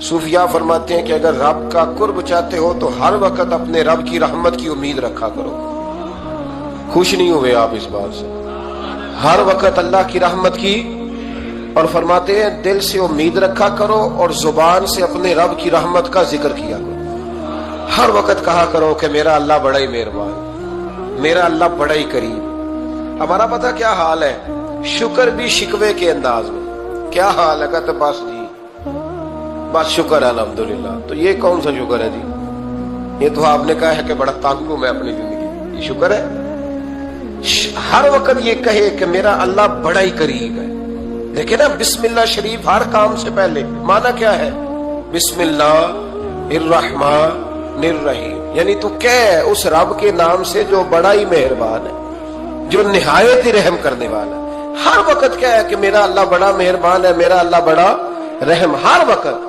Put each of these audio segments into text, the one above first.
صوفیاء فرماتے ہیں کہ اگر رب کا قرب چاہتے ہو تو ہر وقت اپنے رب کی رحمت کی امید رکھا کرو. خوش نہیں ہوئے آپ اس بات سے؟ ہر وقت اللہ کی رحمت کی، اور فرماتے ہیں دل سے امید رکھا کرو اور زبان سے اپنے رب کی رحمت کا ذکر کیا کرو. ہر وقت کہا کرو کہ میرا اللہ بڑا ہی مہربان، میرا اللہ بڑا ہی کریم. ہمارا پتہ کیا حال ہے؟ شکر بھی شکوے کے انداز میں. کیا حال ہے؟ کہتے بس جی بس شکر ہے الحمدللہ. تو یہ کون سا شکر ہے جی؟ یہ تو آپ نے کہا ہے کہ بڑا تانگ ہوں میں اپنی زندگی. یہ شکر ہے؟ ہر وقت یہ کہے کہ میرا اللہ بڑا ہی قریب ہے. دیکھیں نا بسم اللہ شریف ہر کام سے پہلے معنی کیا ہے؟ بسم اللہ الرحمن الرحیم، یعنی تو کہہ اس رب کے نام سے جو بڑا ہی مہربان ہے، جو نہایت ہی رحم کرنے والا ہے. ہر وقت کیا ہے کہ میرا اللہ بڑا مہربان ہے، میرا اللہ بڑا رحم. ہر وقت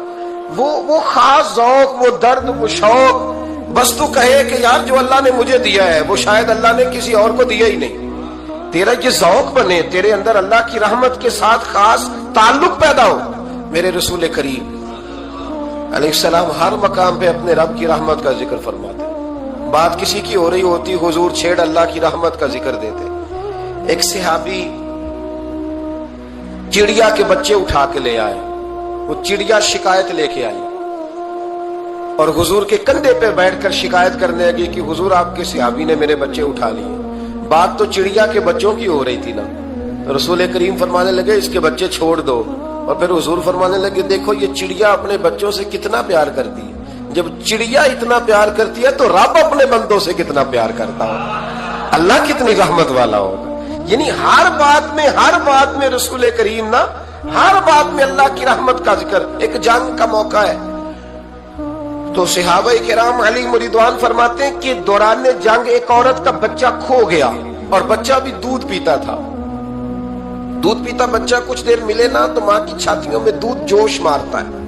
وہ خاص ذوق، وہ درد، وہ شوق. بس تو کہے کہ یار جو اللہ نے مجھے دیا ہے وہ شاید اللہ نے کسی اور کو دیا ہی نہیں. تیرا یہ ذوق بنے، تیرے اندر اللہ کی رحمت کے ساتھ خاص تعلق پیدا ہو. میرے رسول کریم علیہ السلام ہر مقام پہ اپنے رب کی رحمت کا ذکر فرماتے. بات کسی کی ہو رہی ہوتی، حضور چھیڑ اللہ کی رحمت کا ذکر دیتے. ایک صحابی چڑیا کے بچے اٹھا کے لے آئے. وہ چڑیا شکایت لے کے آئی اور حضور کے کندھے پہ بیٹھ کر شکایت کرنے لگی کہ حضور آپ کے صحابی نے میرے بچے اٹھا لیے. بات تو چڑیا کے بچوں کی ہو رہی تھی نا. رسول کریم فرمانے لگے اس کے بچے چھوڑ دو. اور پھر حضور فرمانے لگے دیکھو یہ چڑیا اپنے بچوں سے کتنا پیار کرتی ہے. جب چڑیا اتنا پیار کرتی ہے تو رب اپنے بندوں سے کتنا پیار کرتا ہوگا، اللہ کتنی رحمت والا ہوگا. یعنی ہر بات میں رسول کریم نا، ہر بات میں اللہ کی رحمت کا ذکر. ایک جنگ کا موقع ہے تو صحابہ کرام علیہم رضوان فرماتے ہیں کہ دوران جنگ ایک عورت کا بچہ کھو گیا اور بچہ بھی دودھ پیتا تھا. دودھ پیتا بچہ کچھ دیر ملے نا تو ماں کی چھاتیوں میں دودھ جوش مارتا ہے.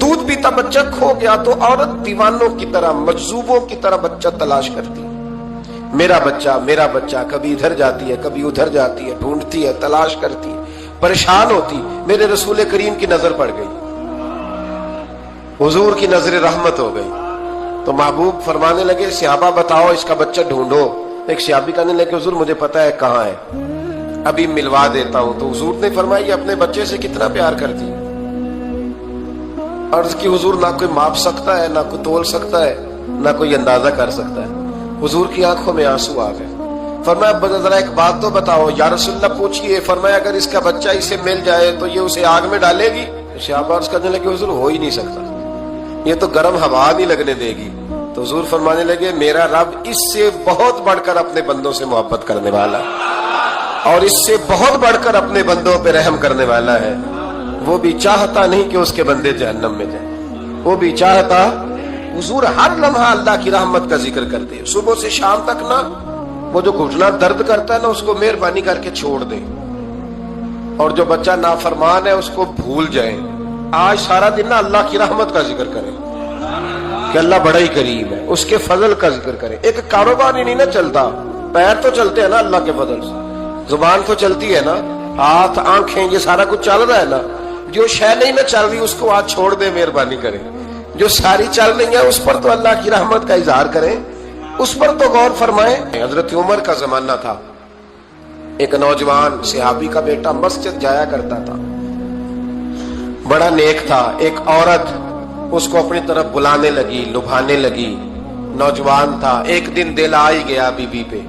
دودھ پیتا بچہ کھو گیا تو عورت دیوانوں کی طرح، مجذوبوں کی طرح بچہ تلاش کرتی ہے. میرا بچہ. کبھی ادھر جاتی ہے کبھی ادھر جاتی ہے، ڈھونڈتی ہے، تلاش کرتی ہے، پریشان ہوتی. میرے رسول کریم کی نظر پڑ گئی، حضور کی نظر رحمت ہو گئی. تو محبوب فرمانے لگے صحابہ بتاؤ اس کا بچہ ڈھونڈو. ایک صحابی کہنے لگے حضور مجھے پتا ہے کہاں ہے، ابھی ملوا دیتا ہوں. تو حضور نے فرمایا اپنے بچے سے کتنا پیار کرتی. عرض کی حضور نہ کوئی ماپ سکتا ہے، نہ کوئی تول سکتا ہے، نہ کوئی اندازہ کر سکتا ہے. حضور کی آنکھوں میں آنسو آ گئے. فرمایا ذرا ایک بات تو بتاؤ. یا رسول اللہ پوچھئے. فرمایا اگر اس کا بچہ اسے مل جائے تو یہ اسے آگ میں ڈالے گی؟ صحابہ عرض کرنے لگے حضور ہو ہی نہیں سکتا، یہ تو گرم ہوا نہیں لگنے دے گی. تو حضور فرمانے لگے میرا رب اس سے بہت بڑھ کر اپنے بندوں سے محبت کرنے والا ہے اور اس سے بہت بڑھ کر اپنے بندوں پہ رحم کرنے والا ہے. وہ بھی چاہتا نہیں کہ اس کے بندے جہنم میں جائیں، وہ بھی چاہتا. حضور ہر لمحہ اللہ کی رحمت کا ذکر کرتے. صبح سے شام تک نا وہ جو گھٹنا درد کرتا ہے نا اس کو مہربانی کر کے چھوڑ دے، اور جو بچہ نافرمان ہے اس کو بھول جائے. آج سارا دن نا اللہ کی رحمت کا ذکر کریں کہ اللہ بڑا ہی کریم ہے، اس کے فضل کا ذکر کریں. ایک کاروبار ہی نہیں نا چلتا، پیر تو چلتے ہیں نا اللہ کے فضل سے، زبان تو چلتی ہے نا، ہاتھ آنکھیں یہ سارا کچھ چل رہا ہے نا. جو شے نہیں نہ چل رہی اس کو آج چھوڑ دے، مہربانی کریں. جو ساری چل رہی ہے اس پر تو اللہ کی رحمت کا اظہار کریں، اس پر تو غور فرمائیں. حضرت عمر کا زمانہ تھا. ایک نوجوان صحابی کا بیٹا مسجد جایا کرتا تھا، بڑا نیک تھا. ایک عورت اس کو اپنی طرف بلانے لگی، لبھانے لگی. نوجوان تھا. ایک دن دل آ ہی گیا بی پہ.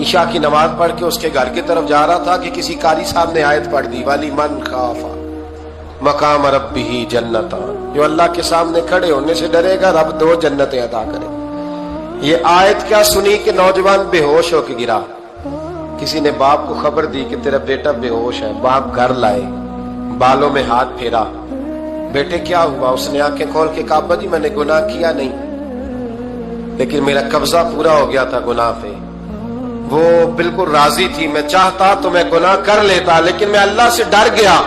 عشاء کی نماز پڑھ کے اس کے گھر کی طرف جا رہا تھا کہ کسی قاری صاحب نے آیت پڑھ دی والی من خاف مقام ربہ جنتا، جو اللہ کے سامنے کھڑے ہونے سے ڈرے گا رب 2 جنتیں عطا کرے. یہ آیت کیا سنی کہ نوجوان بے ہوش ہو کے گرا. کسی نے باپ کو خبر دی کہ تیرا بیٹا بے ہوش ہے. باپ گھر لائے، بالوں میں ہاتھ پھیرا. بیٹے کیا ہوا؟ اس نے آنکھیں کھول کے کہا ابا جی میں نے گناہ کیا نہیں، لیکن میرا قبضہ پورا ہو گیا تھا گناہ پہ. وہ بالکل راضی تھی، میں چاہتا تو میں گناہ کر لیتا لیکن میں اللہ سے ڈر گیا.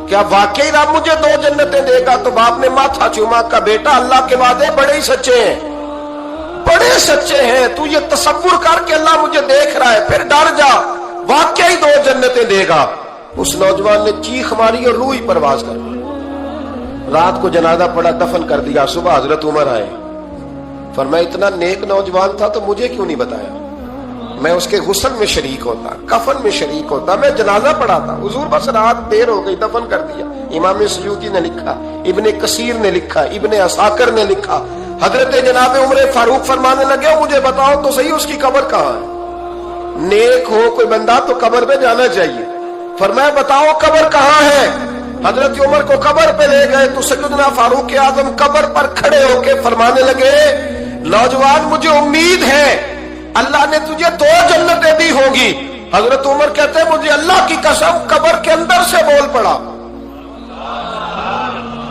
کیا واقعی رب مجھے 2 جنتیں دے گا؟ تو باپ نے ماتھا چوما کا بیٹا اللہ کے وعدے بڑے ہی سچے ہیں، بڑے سچے ہیں. تو یہ تصور کر کے اللہ مجھے دیکھ رہا ہے، پھر ڈر جا، واقعی 2 جنتیں دے گا. اس نوجوان نے چیخ ماری اور روح ہی پرواز کر دی. رات کو جنازہ پڑا, دفن کر دیا, صبح حضرت عمر آئے. فرمایا اتنا نیک نوجوان تھا تو مجھے کیوں نہیں بتایا؟ میں اس کے غسل میں شریک ہوتا, کفن میں شریک ہوتا, میں جنازہ پڑھاتا. حضور بس رات دیر ہو گئی, دفن کر دیا. امام سیوطی نے لکھا, ابن کثیر نے لکھا, ابن عساکر نے لکھا, حضرت جناب عمر فاروق فرمانے لگے مجھے بتاؤ تو صحیح اس کی قبر کہاں ہے؟ نیک ہو کوئی بندہ تو قبر پہ جانا چاہیے. فرمایا بتاؤ قبر کہاں ہے؟ حضرت عمر کو قبر پہ لے گئے تو سیدنا فاروق اعظم قبر پر کھڑے ہو کے فرمانے لگے نوجوان مجھے امید ہے اللہ نے تجھے 2 جنتیں دی ہوں گی. حضرت عمر کہتے ہیں مجھے اللہ کی قسم قبر کے اندر سے بول پڑا,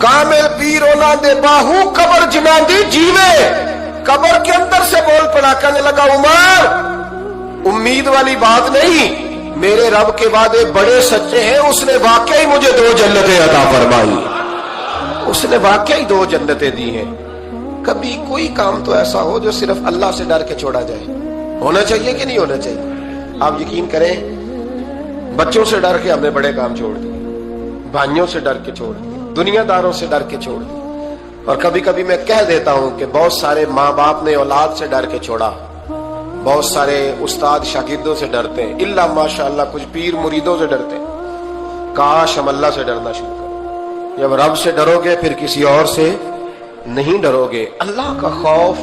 کامل پیرونا دے باہو قبر جنا دی جیوے. قبر کے اندر سے بول پڑا, کہنے لگا عمر امید والی بات نہیں, میرے رب کے وعدے بڑے سچے ہیں, اس نے واقعی مجھے 2 جنتیں عطا فرمائی, اس نے واقعی 2 جنتیں دی ہیں. کبھی کوئی کام تو ایسا ہو جو صرف اللہ سے ڈر کے چھوڑا جائے, ہونا چاہیے کہ نہیں ہونا چاہیے؟ آپ یقین کریں بچوں سے ڈر کے ہم نے بڑے کام چھوڑ دیے, بھائیوں سے ڈر کے چھوڑ دیے, دنیا داروں سے ڈر کے چھوڑ دیے. اور کبھی کبھی میں کہہ دیتا ہوں کہ بہت سارے ماں باپ نے اولاد سے ڈر کے چھوڑا, بہت سارے استاد شاگردوں سے ڈرتے ہیں, الا ماشاءاللہ کچھ پیر مریدوں سے ڈرتے ہیں. کاش ہم اللہ سے ڈرنا شروع کریں. جب رب سے ڈرو گے پھر کسی اور سے نہیں ڈرو گے. اللہ کا خوف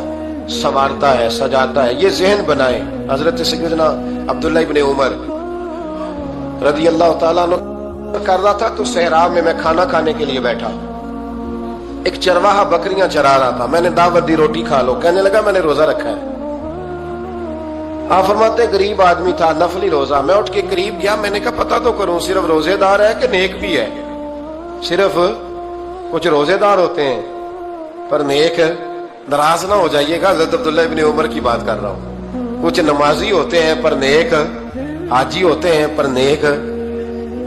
سنوارتا ہے, سجاتا ہے, یہ ذہن بنائیں. حضرت سیدنا عبداللہ ابن عمر رضی اللہ تعالیٰ عنہ کر رہا تھا تو صحرا میں کھانا کھانے کے لیے بیٹھا. ایک چرواہا بکریاں چرا رہا تھا, میں نے دعوت دی روٹی کھا لو. کہنے لگا میں نے روزہ رکھا ہے. آپ فرماتے غریب آدمی تھا, نفلی روزہ. میں اٹھ کے قریب گیا, میں نے کہا پتہ تو کروں صرف روزے دار ہے کہ نیک بھی ہے. صرف کچھ روزے دار ہوتے ہیں پر نیک, ناراض نہ ہو جائیے گا, حضرت عبداللہ ابن عمر کی بات کر رہا ہوں. کچھ نمازی ہوتے ہیں پر نیک, حاجی ہوتے ہیں پر نیک,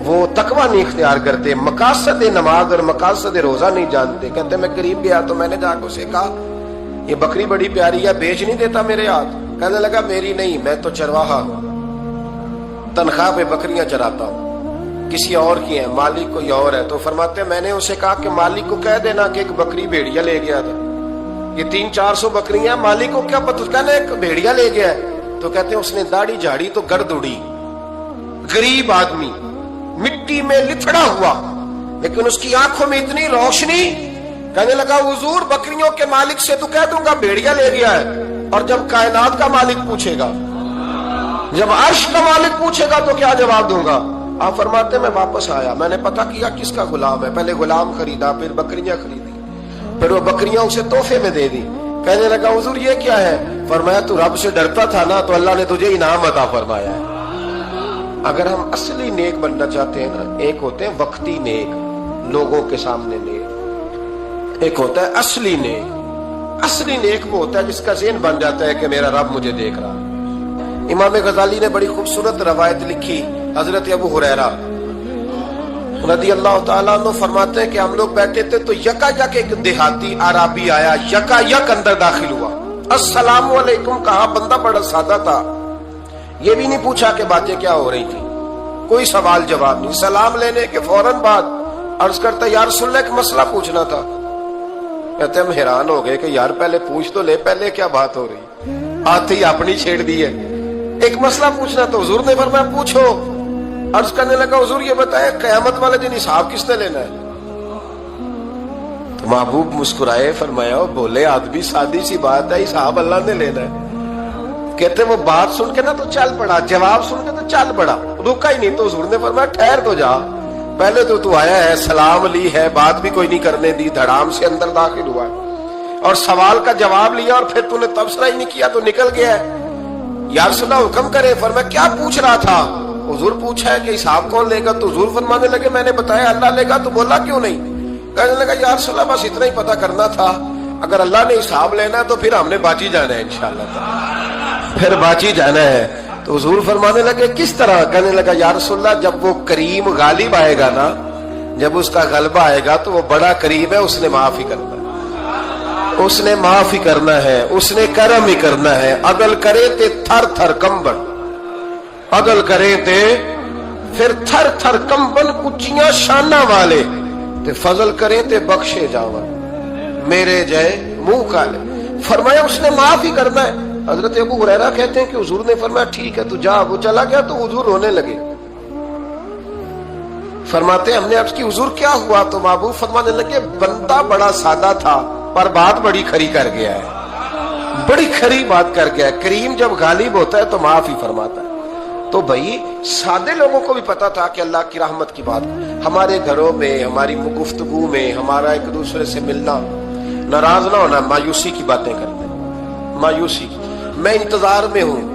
وہ تقوی نہیں اختیار کرتے, مقاصد نماز اور مقاصد روزہ نہیں جانتے. کہتے میں قریب گیا تو میں نے جا کے اسے کہا یہ بکری بڑی پیاری ہے, بیچ نہیں دیتا میرے ہاتھ؟ کہنے لگا میری نہیں, میں تو چرواہا ہوں, تنخواہ پہ بکریاں چراتا ہوں, کسی اور کی ہے, مالک کوئی اور ہے. تو فرماتے ہیں میں نے اسے کہا کہ مالک کو کہہ دینا کہ ایک بکری بھیڑیا لے گیا تھا, یہ 300-400 بکریاں, مالک کو کیا پتہ, کہنے ایک بھیڑیا لے گیا ہے. تو کہتے ہیں اس نے داڑھی جھاڑی تو گرد اڑی, غریب آدمی مٹی میں لتڑا ہوا, لیکن اس کی آنکھوں میں اتنی روشنی. کہنے لگا حضور بکریوں کے مالک سے تو کہہ دوں گا بھیڑیا لے گیا ہے, اور جب کائنات کا مالک پوچھے گا, جب عرش کا مالک پوچھے گا تو کیا جواب دوں گا؟ آپ فرماتے میں واپس آیا, میں نے پتا کیا کس کا غلام ہے, پہلے غلام خریدا, پھر بکریاں خریدی, پھر وہ بکریاں اسے تحفے میں دے دی. کہنے لگا حضور یہ کیا ہے؟ فرمایا تو رب سے ڈرتا تھا نا تو اللہ نے تجھے انعام عطا فرمایا ہے. اگر ہم اصلی نیک بننا چاہتے ہیں نا, ایک ہوتے ہیں وقتی نیک, لوگوں کے سامنے نیک, ایک ہوتا ہے اصلی نیک. اصلی نیک وہ ہوتا ہے جس کا ذہن بن جاتا ہے کہ میرا رب مجھے دیکھ رہا. امام غزالی نے بڑی خوبصورت روایت لکھی, حضرت ابو ہریرہ رضی اللہ تعالیٰ عنہ فرماتے ہیں کہ ہم لوگ بیٹھے تھے تو یکا یک ایک دیہاتی عربی آیا, یکا یک اندر داخل ہوا, السلام علیکم کہا. بندہ بڑا سادہ تھا, یہ بھی نہیں پوچھا کہ باتیں کیا ہو رہی تھی, کوئی سوال جواب نہیں. سلام لینے کے فوراً بعد عرض کرتا یا رسول اللہ ایک مسئلہ پوچھنا تھا. کہتے ہم حیران ہو گئے کہ یار پہلے پوچھ تو لے, پہلے کیا بات ہو رہی, آتے ہی اپنی چھیڑ دی ہے. ایک مسئلہ پوچھنا تو حضور نے فرمایا پوچھو. عرض کرنے لگا حضور یہ بتائے قیامت والے دن حساب کس نے لینا ہے؟ تو محبوب مسکرائے, فرمایا بولے آدمی سادی سی بات ہے, حساب اللہ نے لینا ہے. کہتے وہ بات سن کے نا تو چل پڑا, جواب سن کے تو چل پڑا, رکا ہی نہیں. تو حضور نے فرمایا ٹھہر تو جا, پہلے تو آیا ہے, سلام لی ہے, بات بھی کوئی نہیں کرنے دی, دھڑام سے اندر داخل ہوا ہے اور سوال کا جواب لیا اور پھر تو نے تبصرہ ہی نہیں کیا تو نکل گیا ہے. یا رسول اللہ حکم کرے. فرمایا کیا پوچھ رہا تھا؟ حضور پوچھا ہے کہ حساب کون لے گا؟ تو حضور فرمانے لگے میں نے بتایا اللہ لے گا. تو بولا کیوں نہیں؟ کہنے لگا یا رسول اللہ بس اتنا ہی پتا کرنا تھا, اگر اللہ نے حساب لینا ہے تو پھر ہم نے باچی جانا ہے انشاءاللہ, پھر باچی جانا ہے. تو حضور فرمانے لگے کس طرح؟ کہنے لگا یا رسول اللہ جب وہ کریم غالب آئے گا نا, جب اس کا غلبہ آئے گا تو وہ بڑا کریم ہے, اس نے معاف ہی کرنا ہے, اس نے معاف ہی کرنا ہے, اس نے کرم ہی کرنا ہے. عدل کرے تے تھر تھر کمبن, عدل کرے تے پھر تھر تھر کمبن, کچیاں شانہ والے تے فضل کریں تے بخشے جاون میرے جے منہ کالے. فرمایا اس نے معاف ہی کرنا ہے. حضرت ابو ہریرہ کہتے ہیں کہ حضور نے فرمایا ٹھیک ہے تو جا. وہ چلا گیا تو حضور رونے لگے. فرماتے ہیں ہم نے عرض کی حضور کیا ہوا؟ تو محبوب فرمانے لگے بندہ بڑا سادہ تھا پر بات بڑی کھری کر گیا ہے, بڑی کھری بات کر گیا ہے. کریم جب غالب ہوتا ہے تو معاف ہی فرماتا ہے. تو بھائی سادے لوگوں کو بھی پتا تھا کہ اللہ کی رحمت کی بات. ہمارے گھروں میں, ہماری گفتگو میں, ہمارا ایک دوسرے سے ملنا, ناراض نہ ہونا, مایوسی کی باتیں کرتے ہیں, مایوسی. میں انتظار میں ہوں,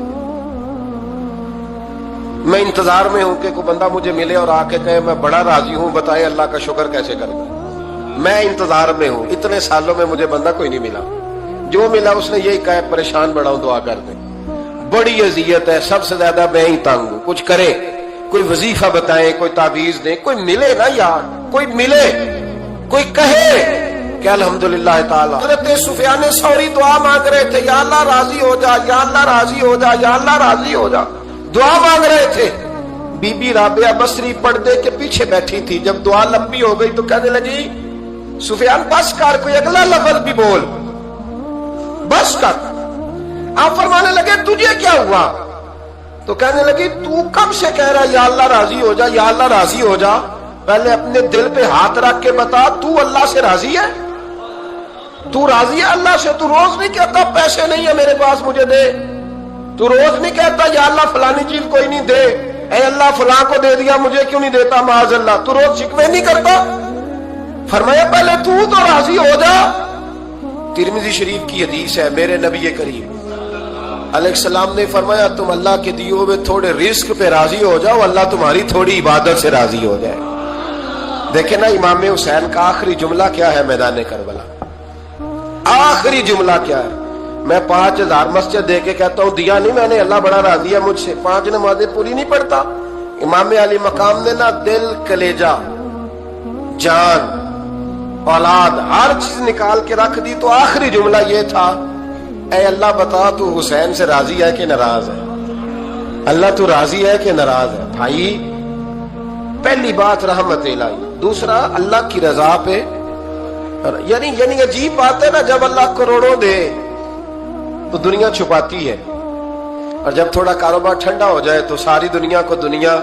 میں انتظار میں ہوں کہ کوئی بندہ مجھے ملے اور آ کے کہے میں بڑا راضی ہوں, بتائے اللہ کا شکر کیسے کروں. میں انتظار میں ہوں. اتنے سالوں میں مجھے بندہ کوئی نہیں ملا. جو ملا اس نے یہی کہا پریشان بڑا ہوں, دعا کر دیں. بڑی اذیت ہے, سب سے زیادہ میں ہی تنگ ہوں. کچھ کرے, کوئی وظیفہ بتائیں, کوئی تعویذ دیں, کوئی ملے نا یار, کوئی ملے, کوئی کہے کہ الحمدللہ تعالی. حضرت سفیان ثوری دعا مانگ رہے تھے, یا اللہ راضی ہو جا, یا اللہ راضی ہو جا, یا اللہ راضی ہو جا, دعا مانگ رہے تھے. بی بی رابعہ بصری پردے کے پیچھے بیٹھی تھی. جب دعا لمبی ہو گئی تو کہنے لگی سفیان بس کر, کوئی اگلا لفظ بھی بول, بس کر. آپ فرمانے لگے تجھے کیا ہوا؟ تو کہنے لگی تو کب سے کہہ رہا یا اللہ راضی ہو جا, یا اللہ راضی ہو جا. پہلے اپنے دل پہ ہاتھ رکھ کے بتا تو اللہ سے راضی ہے؟ تو راضی ہے اللہ سے؟ تو روز نہیں کہتا پیسے نہیں ہے میرے پاس مجھے دے؟ تو روز نہیں کہتا یا اللہ فلانی چیز کوئی نہیں دے, اے اللہ فلاں کو دے دیا مجھے کیوں نہیں دیتا معاذ اللہ؟ تو روز شکوے نہیں کرتا؟ فرمایا پہلے تو راضی ہو جا. ترمذی شریف کی حدیث ہے, میرے نبی کریم علیہ السلام نے فرمایا تم اللہ کے دیے ہوئے تھوڑے رزق پہ راضی ہو جاؤ, اللہ تمہاری تھوڑی عبادت سے راضی ہو جائے. دیکھیں نا امام حسین کا آخری جملہ کیا ہے میدان کربلا, آخری جملہ کیا ہے؟ میں 5000 مسجد دے کے کہتا ہوں دیا نہیں میں نے, اللہ بڑا راضی ہے مجھ سے. 5 نمازیں پوری نہیں پڑھتا. امام علی مقام نے نا دل, کلیجہ, جان, اولاد, ہر چیز نکال کے رکھ دی. تو آخری جملہ یہ تھا اے اللہ بتا تو حسین سے راضی ہے کہ ناراض ہے؟ اللہ تو راضی ہے کہ ناراض ہے؟ بھائی پہلی بات رحمت الہی, دوسرا اللہ کی رضا پہ. یعنی عجیب بات ہے نا, جب اللہ کروڑوں دے تو دنیا چھپاتی ہے, اور جب تھوڑا کاروبار ٹھنڈا ہو جائے تو ساری دنیا کو دنیا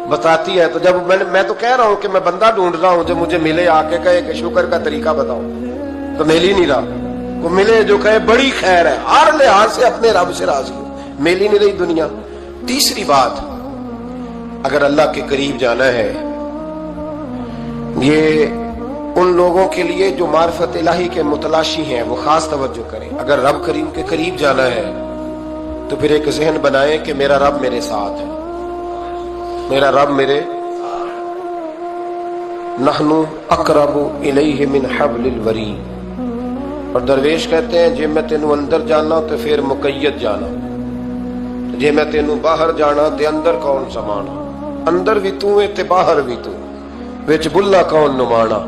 بتاتی ہے. تو جب میں تو کہہ رہا ہوں کہ میں بندہ ڈھونڈ رہا ہوں جو مجھے ملے آ کے کہے کہ شکر کا طریقہ بتاؤ, تو مل ہی نہیں رہا. کو ملے جو کہے بڑی خیر ہے, ہر لحاظ سے اپنے رب سے راضی, مل ہی نہیں رہی دنیا. تیسری بات, اگر اللہ کے قریب جانا ہے, یہ ان لوگوں کے لیے جو معرفت الہی کے متلاشی ہیں وہ خاص توجہ کریں. اگر رب کریم کے قریب جانا ہے تو پھر ایک ذہن بنائیں کہ میرا رب میرے ساتھ ہے, میرا رب میرے. نحنو اقرب الیہ من حبل الورید. اور درویش کہتے ہیں جے میں تینوں اندر جانا تو پھر مقید جانا, جے میں تینوں باہر جانا تے اندر کون سمانا. اندر بھی تو ہے تے باہر بھی تو, وچ بلا کون نمانا.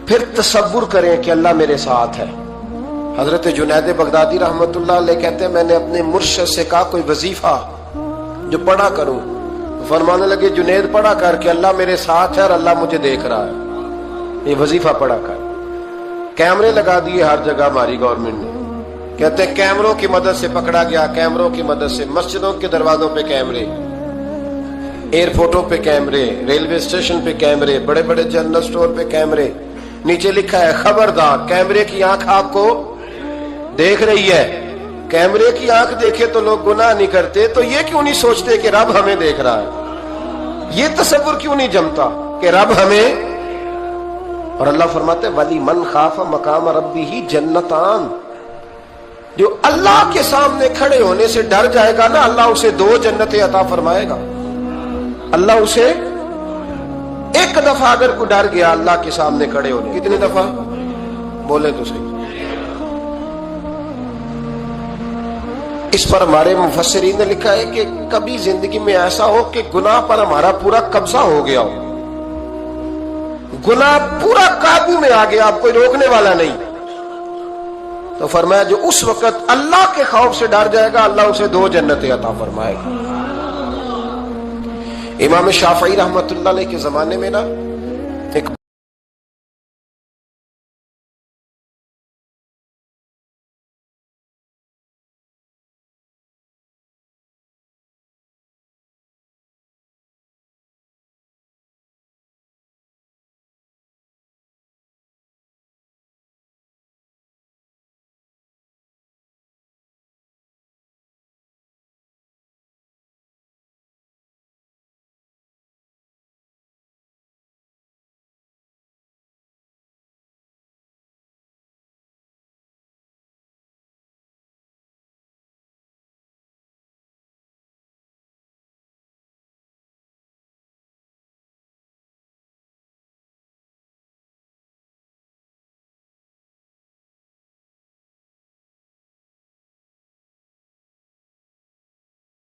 پھر تصور کریں کہ اللہ میرے ساتھ ہے. حضرت جنید بغدادی رحمت اللہ علیہ کہتے ہیں میں نے اپنے مرشد سے کہا کوئی وظیفہ جو پڑھا کروں. فرمانے لگے جنید پڑھا کر کے اللہ میرے ساتھ ہے اور اللہ مجھے دیکھ رہا ہے, یہ وظیفہ پڑھا کر. کیمرے لگا دیے ہر جگہ ہماری گورنمنٹ نے, کہتے ہیں کیمروں کی مدد سے پکڑا گیا, کیمروں کی مدد سے. مسجدوں کے دروازوں پہ کیمرے, ایئرپورٹوں پہ کیمرے, ریلوے اسٹیشن پہ کیمرے, بڑے بڑے جنرل سٹور پہ کیمرے. نیچے لکھا ہے خبردار کیمرے کی آنکھ آپ کو دیکھ رہی ہے. کیمرے کی آنکھ دیکھے تو لوگ گناہ نہیں کرتے, تو یہ کیوں نہیں سوچتے کہ رب ہمیں دیکھ رہا ہے؟ یہ تصور کیوں نہیں جمتا کہ رب ہمیں. اور اللہ فرماتے ولی من خاف مقام ربہ جنتان, جو اللہ کے سامنے کھڑے ہونے سے ڈر جائے گا نا, اللہ اسے 2 جنتیں عطا فرمائے گا. اللہ اسے ایک دفعہ اگر کوئی ڈر گیا اللہ کے سامنے کھڑے ہونے, کتنی دفعہ بولے تو صحیح. اس پر ہمارے مفسرین نے لکھا ہے کہ کبھی زندگی میں ایسا ہو کہ گناہ پر ہمارا پورا قبضہ ہو گیا ہو, گناہ پورا قابو میں آ گیا, اب کوئی روکنے والا نہیں, تو فرمایا جو اس وقت اللہ کے خوف سے ڈر جائے گا اللہ اسے 2 جنتیں عطا فرمائے گا. امام شافعی رحمت اللہ علیہ کے زمانے میں نا